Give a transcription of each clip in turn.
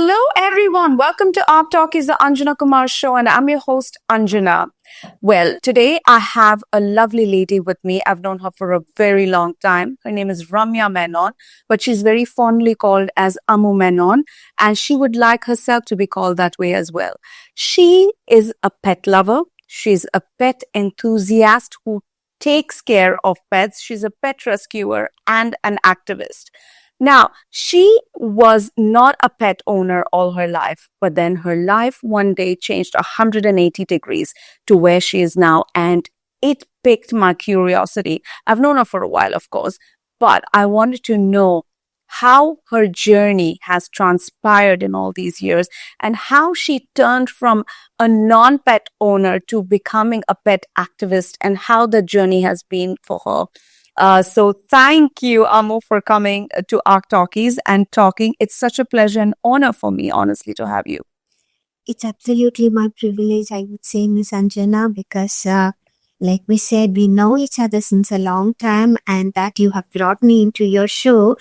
Hello, everyone. Welcome to Our Talkies, the Anjana Kumar Show, and I'm your host, Anjana. Well, today I have a lovely lady with me. I've known her for a very long time. Her name is Ammu Menon, but she's very fondly called as Ammu Menon, and she would like herself to be called that way as well. She is a pet lover. She's a pet enthusiast who takes care of pets. She's a pet rescuer and an activist. Now, she was not a pet owner all her life, but then her life one day changed 180 degrees to where she is now, and it piqued my curiosity. I've known her for a while, of course, but I wanted to know how her journey has transpired in all these years and how she turned from a non-pet owner to becoming a pet activist and how the journey has been for her. So thank you, Ammu, for coming to our talkies and talking. It's such a pleasure and honor for me, honestly, to have you. It's absolutely my privilege, I would say, Miss Anjana, because like we said, we know each other since a long time, and that you have brought me into your show,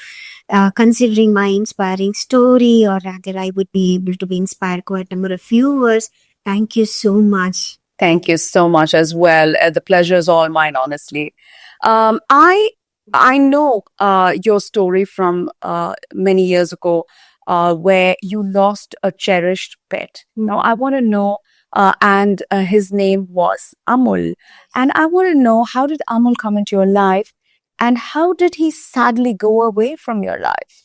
considering my inspiring story, or rather, I would be able to be inspired quite a number of viewers. Thank you so much. Thank you so much as well. The pleasure is all mine, honestly. I know your story from many years ago, where you lost a cherished pet. Now I want to know, and his name was Amul, and I want to know, how did Amul come into your life, and how did he sadly go away from your life?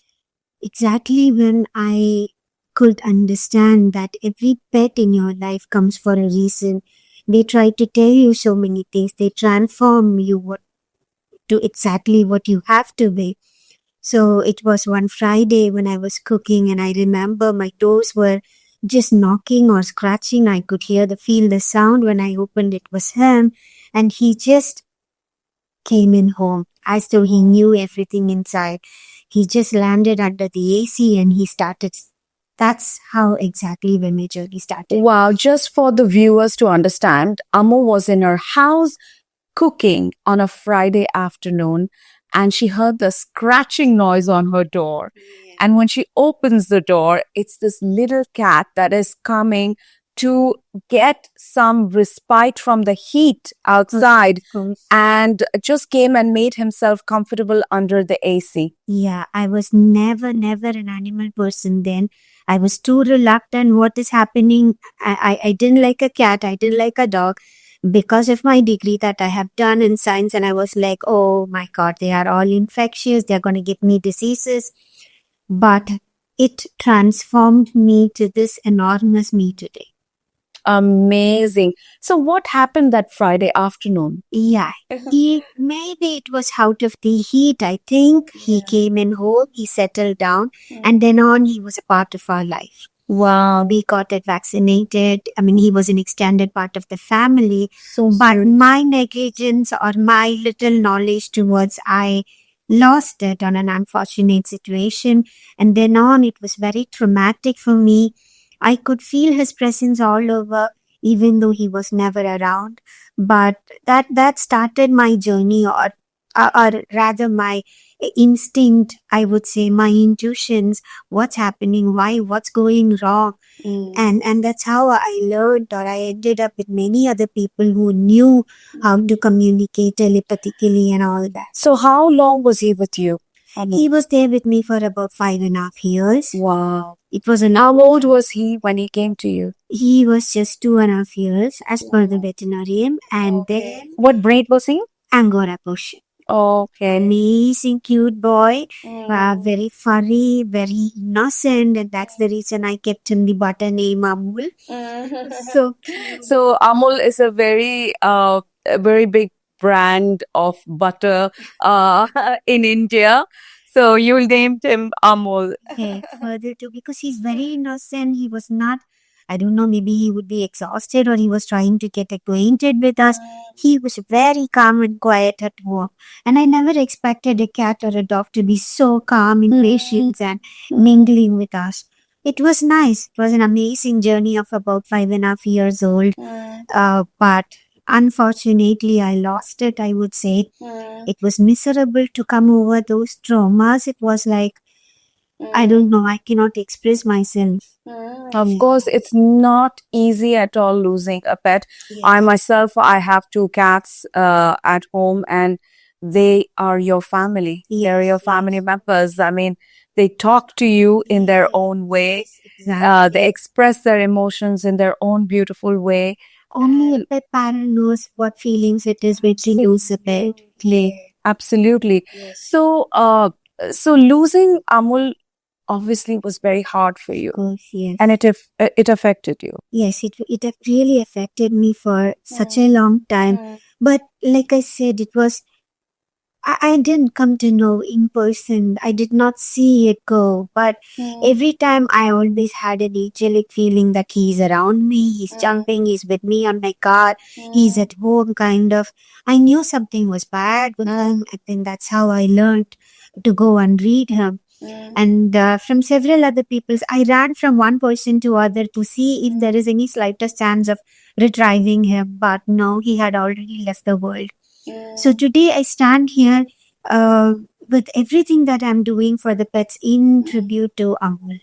Exactly when I could understand that every pet in your life comes for a reason. They try to tell you so many things. They transform you to exactly what you have to be. So it was one Friday when I was cooking, and I remember my toes were just knocking or scratching. I could feel the sound. When I opened, it was him, and he just came in home as though he knew everything inside. He just landed under the AC and he started. That's how exactly when my journey started. Wow, just for the viewers to understand, Ammu was in her house cooking on a Friday afternoon, and she heard the scratching noise on her door. And when she opens the door, it's this little cat that is coming to get some respite from the heat outside, and just came and made himself comfortable under the AC. Yeah, I was never an animal person then. I was too reluctant. What is happening? I didn't like a cat. I didn't like a dog because of my degree that I have done in science. And I was like, oh my God, they are all infectious. They're going to give me diseases. But it transformed me to this enormous me today. Amazing. So what happened that Friday afternoon? Yeah, maybe it was out of the heat. I think he came in home, he settled down, and then on he was a part of our life. Wow. We got it vaccinated. I mean, he was an extended part of the family. But my negligence or my little knowledge towards, I lost it on an unfortunate situation. And then on, it was very traumatic for me. I could feel his presence all over, even though he was never around. But that started my journey, or rather my instinct, I would say, my intuitions, what's happening, why, what's going wrong. And that's how I learned, or I ended up with many other people who knew how to communicate telepathically and all that. So how long was he with you? He was there with me for about 5.5 years. Wow. It was How old was he when he came to you? He was just 2.5 years as per the veterinarian. And then What breed was he? Angora Persian. Okay. Amazing, cute boy. Very furry, very innocent. And that's the reason I kept him the butter name Amul. So Amul is a very big brand of butter in India. So you named him Amul. Further too, because he's very innocent. He was not, I don't know, maybe he would be exhausted or he was trying to get acquainted with us. He was very calm and quiet at home. And I never expected a cat or a dog to be so calm and patient and mingling with us. It was nice. It was an amazing journey of about 5.5 years old. But unfortunately, I lost it, I would say. It was miserable to come over those traumas. It was like I don't know, I cannot express myself. Of course, it's not easy at all losing a pet. I myself, I have two cats at home, and they are your family. They're your family members. I mean, they talk to you in their own way. They express their emotions in their own beautiful way. Only a pet parent knows what feelings it is when to lose a pet. Absolutely. So, so losing Amul obviously was very hard for you, Of course, yes. and it affected you. Yes, it have really affected me for such a long time. But like I said, it was, I didn't come to know in person. I did not see it go. But every time I always had an angelic feeling that he's around me, he's jumping, he's with me on my car, he's at home, kind of. I knew something was bad with him. I think that's how I learned to go and read him. And from several other people, I ran from one person to other to see if there is any slightest chance of retrieving him. But no, he had already left the world. So today I stand here with everything that I'm doing for the pets in tribute to Amul.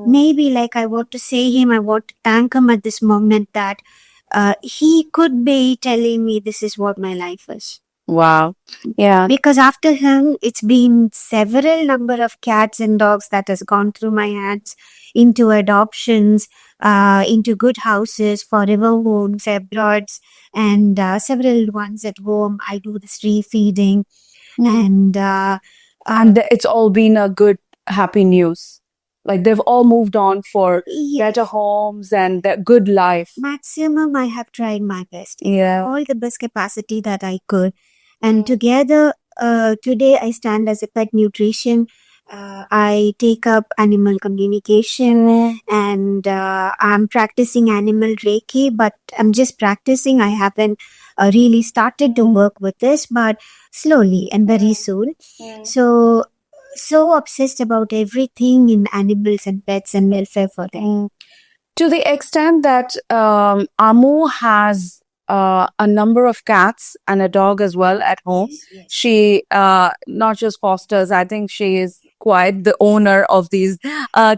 Maybe like I want to say him, I want to thank him at this moment that he could be telling me this is what my life is. Wow. Yeah. Because after him, it's been several number of cats and dogs that has gone through my hands into adoptions, into good houses, forever homes, abroads, and several ones at home. I do the street feeding, and it's all been a good, happy news. Like they've all moved on for better homes and their good life. Maximum, I have tried my best. Yeah. All the best capacity that I could. And together, today I stand as a pet nutrition. I take up animal communication and I'm practicing animal Reiki, but I'm just practicing. I haven't really started to work with this, but slowly and very soon. So obsessed about everything in animals and pets and welfare for them. To the extent that Ammu has a number of cats and a dog as well at home. Yes. She not just fosters, I think she is quite the owner of these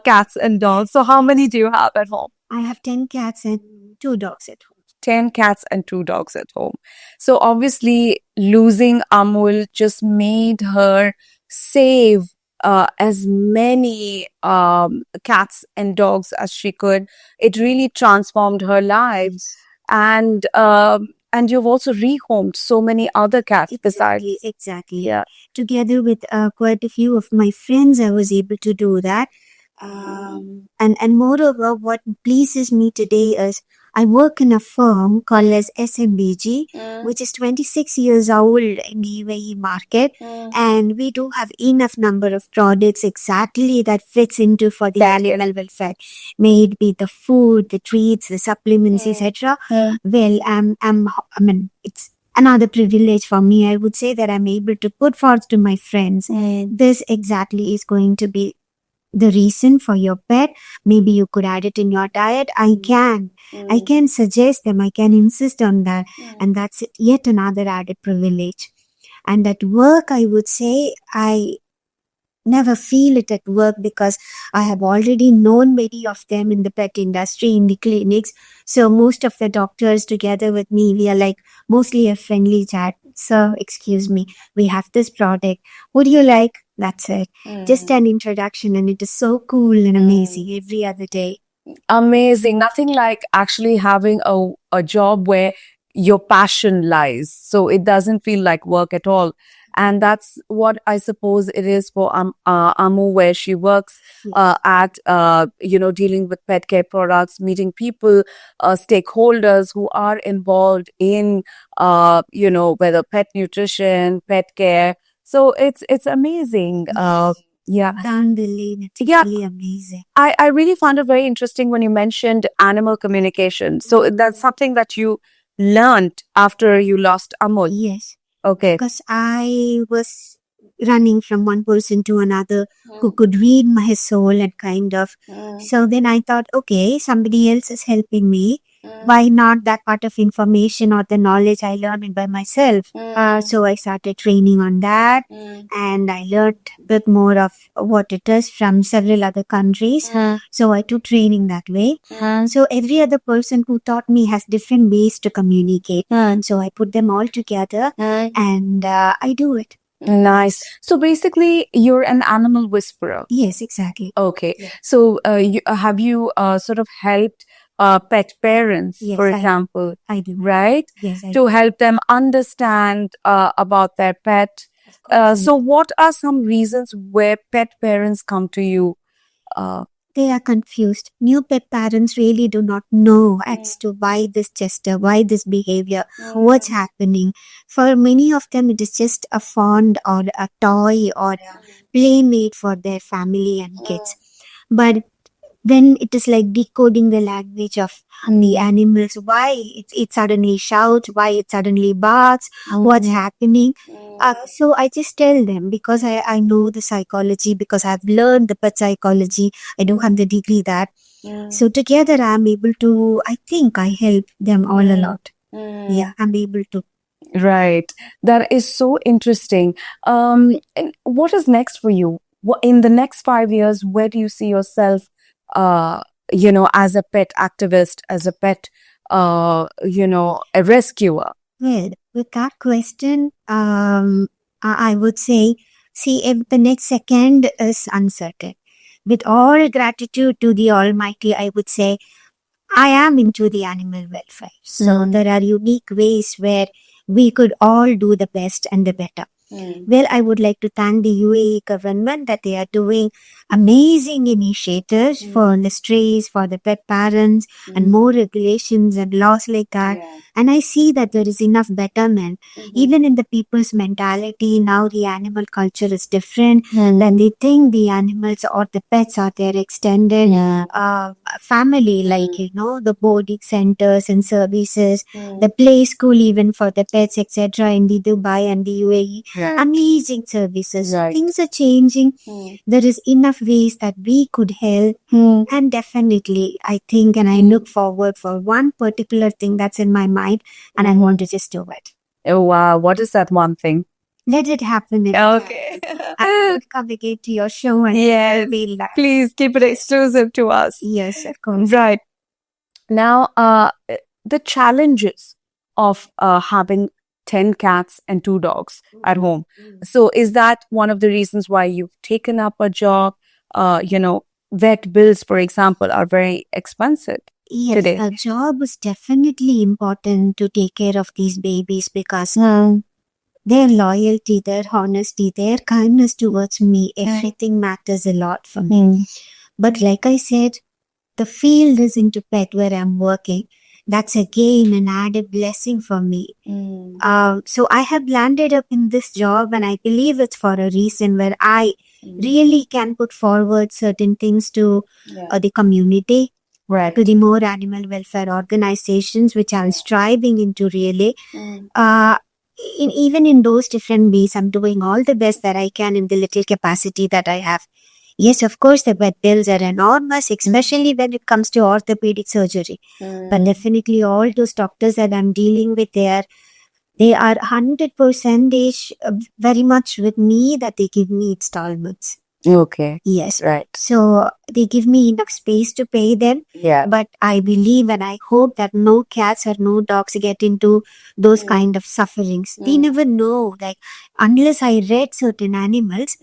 cats and dogs. So how many do you have at home? I have 10 cats and 2 dogs at home. 10 cats and 2 dogs at home. So obviously losing Amul just made her save as many cats and dogs as she could. It really transformed her lives. And you've also rehomed so many other cats besides. Exactly. Yeah. Together with quite a few of my friends, I was able to do that. And moreover, what pleases me today is I work in a firm called as SMBG, which is 26 years old in the UAE market. And we do have enough number of products exactly that fits into for the animal welfare. May it be the food, the treats, the supplements, etc. Well, I mean, it's another privilege for me. I would say that I'm able to put forth to my friends. This exactly is going to be the reason for your pet. Maybe you could add it in your diet. I can suggest them. I can insist on that. And that's yet another added privilege. And at work, I would say I never feel it at work because I have already known many of them in the pet industry, in the clinics. So most of the doctors together with me, we are like mostly a friendly chat. Sir, excuse me, we have this product. Would you like? That's it. Just an introduction, and it is so cool and amazing every other day. Amazing. Nothing like actually having a job where your passion lies. So it doesn't feel like work at all. And that's what I suppose it is for Ammu, where she works at, dealing with pet care products, meeting people, stakeholders who are involved in, whether pet nutrition, pet care. So it's amazing. Yeah. Can't believe it. It's really amazing. I really found it very interesting when you mentioned animal communication. So that's something that you learned after you lost Amul. Yes. Okay. Because I was running from one person to another who could read my soul and kind of. So then I thought, okay, somebody else is helping me. Why not that part of information or the knowledge I learned it by myself? So I started training on that, and I learned a bit more of what it is from several other countries. So I took training that way. So every other person who taught me has different ways to communicate. So I put them all together and I do it. Nice. So basically, you're an animal whisperer. Yes, exactly. Okay. Yeah. So have you sort of helped pet parents, Yes, for I- example, I do. right? Yes, I To help them understand about their pet. So what are some reasons where pet parents come to you? They are confused. New pet parents really do not know as to why this gesture, why this behavior, what's happening. For many of them, it is just a fond or a toy or a playmate for their family and kids. But when it is like decoding the language of the animals, why it suddenly shouts, why it suddenly barks, what's happening. So I just tell them because I know the psychology, because I've learned the pet psychology. I don't have the degree that. So together I'm able to, I think I help them all a lot. Yeah, I'm able to. Right. That is so interesting. And what is next for you? In the next 5 years, where do you see yourself, as a pet activist, as a pet, a rescuer? Well, with that question, I would say, see, if the next second is uncertain. With all gratitude to the Almighty, I would say, I am into the animal welfare. So there are unique ways where we could all do the best and the better. Well, I would like to thank the UAE government that they are doing amazing initiatives for the strays, for the pet parents, and more regulations and laws like that. And I see that there is enough betterment. Even in the people's mentality, now the animal culture is different. Then they think the animals or the pets are their extended family, like, the boarding centers and services, the play school even for the pets, etc. in the Dubai and the UAE. Amazing services. Right. Things are changing. There is enough ways that we could help. And definitely, I think, and I look forward for one particular thing that's in my mind, and I want to just do it. Oh, wow. What is that one thing? Let it happen. Okay. I will come again to your show and Yes. we'll laugh. Please keep it exclusive to us. Yes, of course. Right. Now, the challenges of having 10 cats and 2 dogs at home. So, is that one of the reasons why you've taken up a job? Vet bills, for example, are very expensive Yes, today. a job is definitely important to take care of these babies because their loyalty, their honesty, their kindness towards me, everything matters a lot for me. But like I said, the field is into pet where I'm working. That's again an added blessing for me. So I have landed up in this job, and I believe it's for a reason where I really can put forward certain things to the community, Right. to the more animal welfare organizations, which I'm striving into really. Even in those different ways, I'm doing all the best that I can in the little capacity that I have. Yes, of course, the vet bills are enormous, especially when it comes to orthopedic surgery. But definitely all those doctors that I'm dealing with, they are 100% very much with me that they give me installments. Okay. Yes. Right. So they give me enough space to pay them. Yeah. But I believe and I hope that no cats or no dogs get into those kind of sufferings. We never know, like, unless I read certain animals,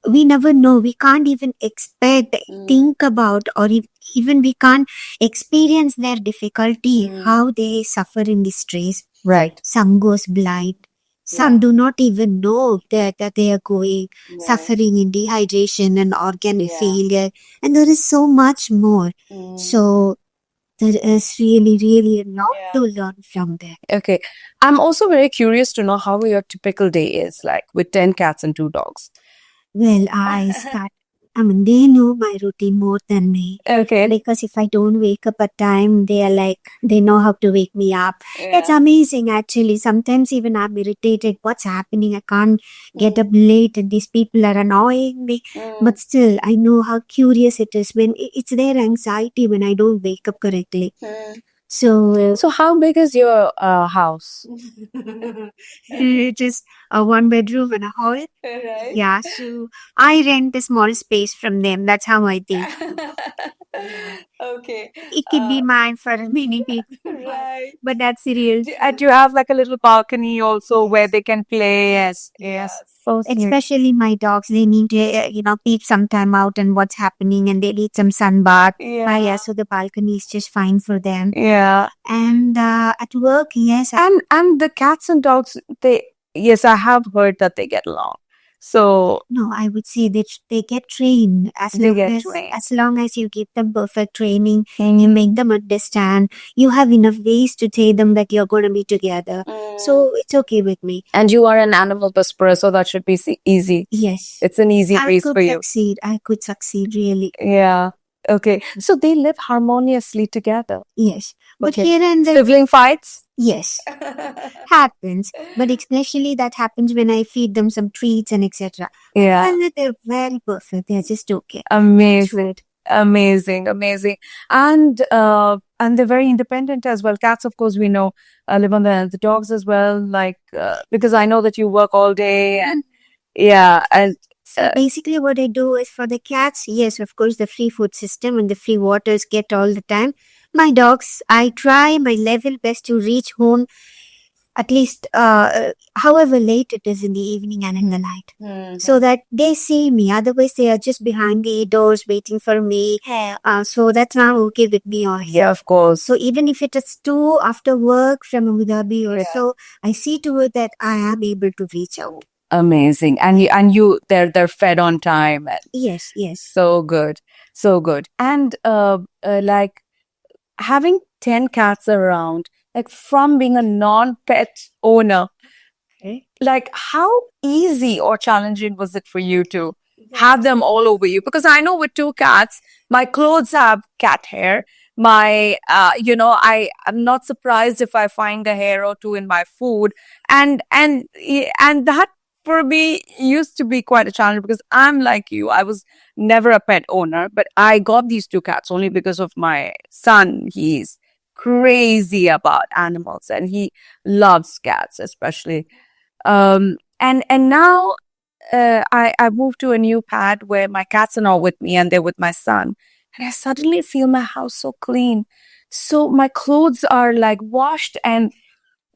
we never know. We can't even expect, think about, or even we can't experience their difficulty, how they suffer in the stress. Right. Some goes blind. Some do not even know that they are going, suffering in dehydration and organ failure. And there is so much more. So there is really, really a lot to learn from there. Okay. I'm also very curious to know how your typical day is like with 10 cats and 2 dogs. Well, they know my routine more than me. Okay. Because if I don't wake up at time, they are like, they know how to wake me up. It's amazing, actually. Sometimes even I'm irritated. What's happening? I can't get up late and these people are annoying me. But still, I know how curious it is when it's their anxiety when I don't wake up correctly. So how big is your house? it is a one bedroom and a hall. Right. Yeah, so I rent a small space from them. That's how I think. Okay. It could be mine for many people, Right. but that's the real. And you have like a little balcony also where they can play. Yes. Yes. So sweet. Especially my dogs, they need to, peep some time out and what's happening, and they need some sunbath. Yeah. Yeah, so the balcony is just fine for them. Yeah. And at work, yes, And the cats and dogs, yes, I have heard that they get along. So no, I would say they get trained they get trained. as long as you give them perfect training and you make them understand, you have enough ways to tell them that you're going to be together. So it's okay with me. And you are an animal whisperer, so that should be easy. Yes. It's an easy I race could for you. succeed. I could succeed, really. Yeah. Okay. So they live harmoniously together. Yes. But Okay. here and there, Sibling fights? yes, happens. But especially that happens when I feed them some treats and etc. Yeah. And they're very perfect. They're just okay. Amazing. Amazing. Amazing. And they're very independent as well. Cats, of course, we know live on the dogs as well. Like because I know that you work all day and yeah, and So basically what I do is for the cats, yes, of course, the free food system and the free waters get all the time. My dogs, I try my level best to reach home at least however late it is in the evening and in the night, so that they see me. Otherwise, they are just behind the doors waiting for me. So that's not okay with me. Or yeah, of course. so even if it is 2 after work from Abu Dhabi or so, I see to it that I am able to reach out. Amazing. And they're fed on time. Yes, yes. So good. So good. And like having 10 cats around, like from being a non-pet owner, like how easy or challenging was it for you to have them all over you? Because I know with 2 cats, my clothes have cat hair. My, I'm not surprised if I find a hair or 2 in my food. And that for me used to be quite a challenge because I'm like you. I was never a pet owner, but I got these 2 cats only because of my son. He's crazy about animals and he loves cats, especially. And now I moved to a new pad where my cats are not with me and they're with my son. And I suddenly feel my house so clean. So my clothes are like washed and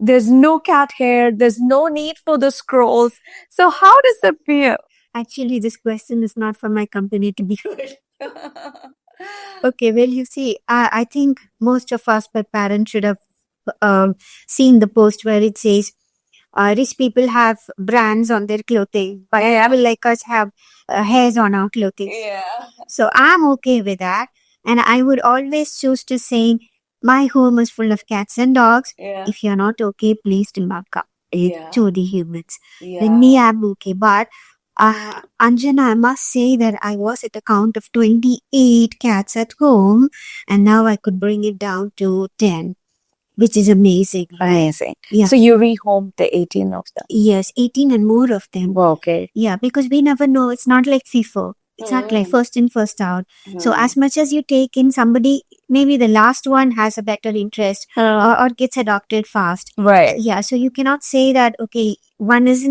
there's no cat hair. There's no need for the scrolls. So how does that feel? Actually, this question is not for my company to be heard. Okay, well, you see, I think most of us pet parents should have seen the post where it says, rich people have brands on their clothing, but people like us have hairs on our clothing. Yeah. So I'm okay with that. And I would always choose to say, my home is full of cats and dogs. Yeah. If you're not okay, please do not come to the humans. Yeah. Then me, I'm okay. But Anjana, I must say that I was at a count of 28 cats at home, and now I could bring it down to 10, which is amazing. Amazing. Yeah. So you rehomed the 18 of them? Yes, 18 and more of them. Okay. Yeah, because we never know. It's not like FIFO. It's not like first in, first out. So as much as you take in somebody, maybe the last one has a better interest or gets adopted fast. Right. Yeah, so you cannot say that, okay, one is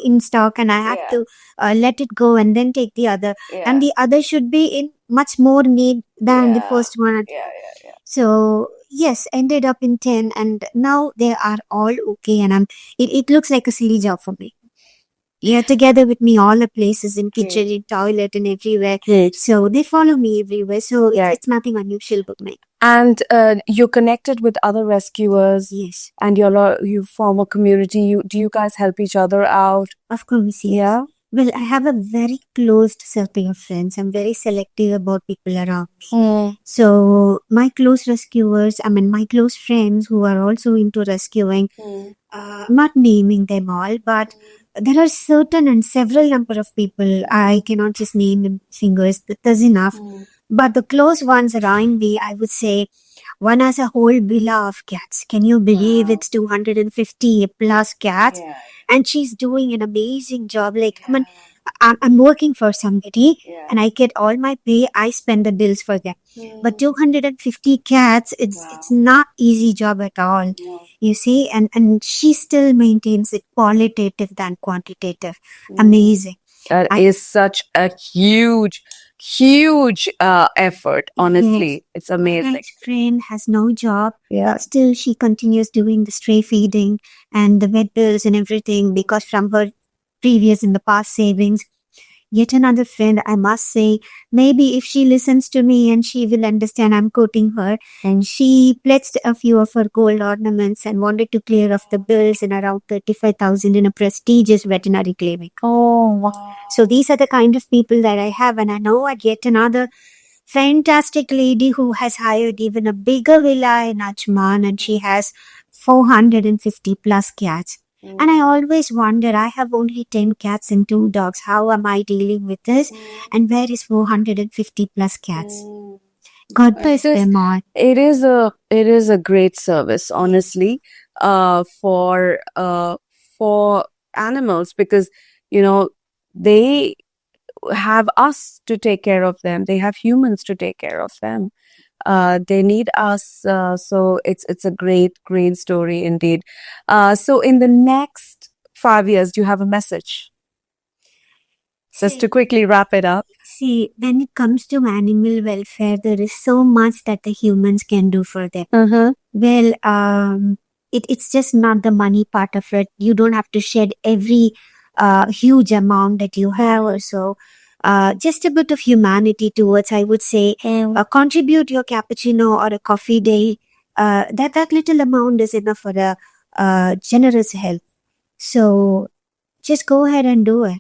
in stock and I have to let it go and then take the other. And the other should be in much more need than the first one. So yes, ended up in 10 and now they are all okay. And it looks like a silly job for me. Yeah, together with me, all the places in kitchen, in toilet, and everywhere. So they follow me everywhere. So it's nothing unusual with me. And you're connected with other rescuers. Yes. And you form a community. Do you guys help each other out? Of course, yes. Yeah. Well, I have a very closed circle of friends. I'm very selective about people around me. So my close rescuers, my close friends who are also into rescuing, not naming them all, but there are certain and several number of people. I cannot just name them fingers. That's enough. But the close ones around me, I would say, one has a whole villa of cats. Can you believe it's 250 plus cats? And she's doing an amazing job. Like, I'm working for somebody and I get all my pay, I spend the bills for them. But 250 cats, it's not easy job at all. You see, and she still maintains it qualitative than quantitative. Amazing. That is such a huge, huge effort. Honestly, it's My amazing. best friend has no job. Yeah. Still, she continues doing the stray feeding and the vet bills and everything because from her previous in the past savings. Yet another friend, I must say, maybe if she listens to me and she will understand I'm quoting her, and she pledged a few of her gold ornaments and wanted to clear off the bills in around 35,000 in a prestigious veterinary clinic. Oh, wow. So these are the kind of people that I have, and I know I get another fantastic lady who has hired even a bigger villa in Ajman, and she has 450 plus cats. And I always wonder, I have only 10 cats and 2 dogs. How am I dealing with this? And where is 450 plus cats? God bless them all. It is a great service, honestly, for animals, because they have us to take care of them. They have humans to take care of them. They need us. So it's a great story indeed. So in the next 5 years, do you have a message? Just to quickly wrap it up. See, when it comes to animal welfare, there is so much that the humans can do for them. Well, it's just not the money part of it. You don't have to shed every huge amount that you have or so. Just a bit of humanity towards, I would say, contribute your cappuccino or a coffee day. That little amount is enough for a generous help. So just go ahead and do it.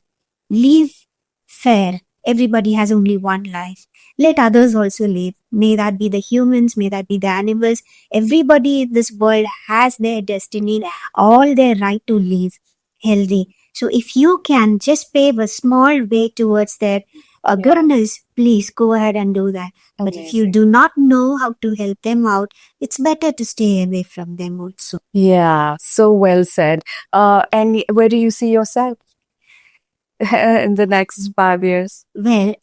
Live fair. Everybody has only one life. Let others also live. May that be the humans, may that be the animals. Everybody in this world has their destiny, all their right to live healthy. So if you can just pave a small way towards their goodness, please go ahead and do that. But if you do not know how to help them out, it's better to stay away from them also. Yeah, so well said. And where do you see yourself in the next 5 years? Well,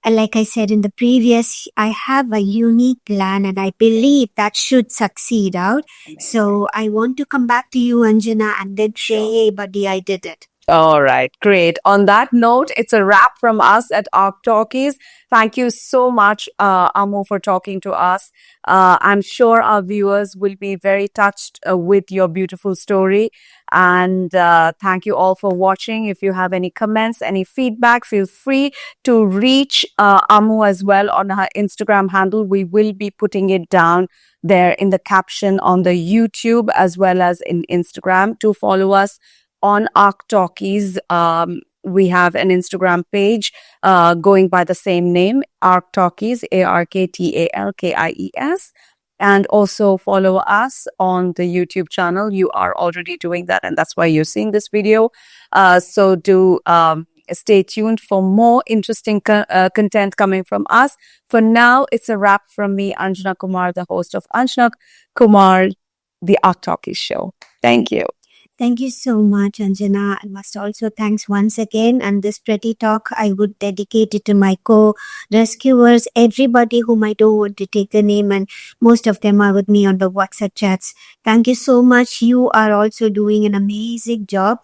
like I said in the previous, I have a unique plan and I believe that should succeed out. So I want to come back to you, Anjana, and then say, hey, buddy, I did it. All right, great. On that note, it's a wrap from us at Arc Talkies. Thank you so much, Ammu, for talking to us. I'm sure our viewers will be very touched with your beautiful story. And thank you all for watching. If you have any comments, any feedback, feel free to reach Ammu as well on her Instagram handle. We will be putting it down there in the caption on the YouTube as well as in Instagram. To follow us on Arc Talkies. We have an Instagram page going by the same name, Arc Talkies, ARKTALKIES. And also follow us on the YouTube channel. You are already doing that, and that's why you're seeing this video. So do stay tuned for more interesting content coming from us. For now, it's a wrap from me, Anjana Kumar, the host of Anjana Kumar, the Arc Talkies show. Thank you. Thank you so much, Anjana. I must also thanks once again. And this pretty talk, I would dedicate it to my co-rescuers, everybody whom I don't want to take a name, and most of them are with me on the WhatsApp chats. Thank you so much. You are also doing an amazing job.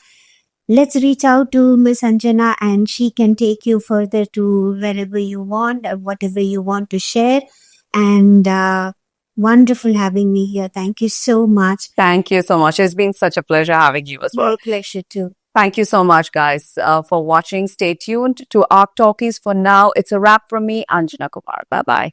Let's reach out to Miss Anjana and she can take you further to wherever you want or whatever you want to share. And wonderful having me here. Thank you so much. Thank you so much. It's been such a pleasure having you as well. My pleasure too. Thank you so much, guys, for watching. Stay tuned to Arc Talkies. For now, it's a wrap from me, Anjana Kumar. Bye-bye.